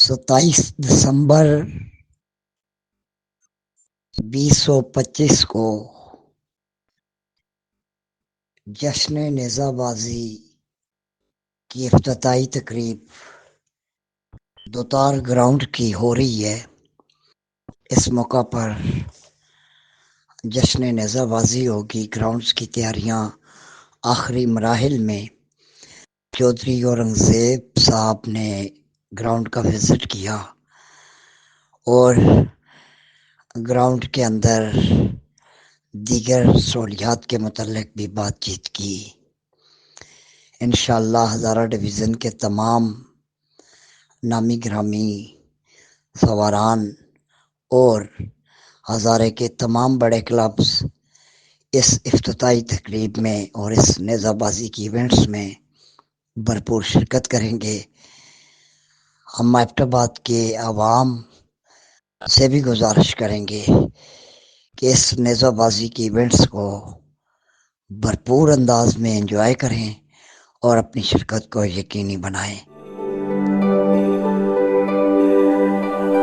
27 دسمبر 2025 کو جشن نیزہ بازی کی افتتاحی تقریب دوتار گراؤنڈ کی ہو رہی ہے۔ اس موقع پر جشن نیزہ بازی ہوگی۔ گراؤنڈز کی تیاریاں آخری مراحل میں۔ چودھری اورنگزیب صاحب نے گراؤنڈ کا وزٹ کیا اور گراؤنڈ کے اندر دیگر سہولیات کے متعلق بھی بات چیت کی۔ انشاءاللہ ہزارہ ڈویژن کے تمام نامی گرامی سواران اور ہزارے کے تمام بڑے کلبز اس افتتاحی تقریب میں اور اس نیزہ بازی کی ایونٹس میں بھرپور شرکت کریں گے۔ ہم ایبٹ آباد کے عوام سے بھی گزارش کریں گے کہ اس نیزہ بازی کی ایونٹس کو بھرپور انداز میں انجوائے کریں اور اپنی شرکت کو یقینی بنائیں۔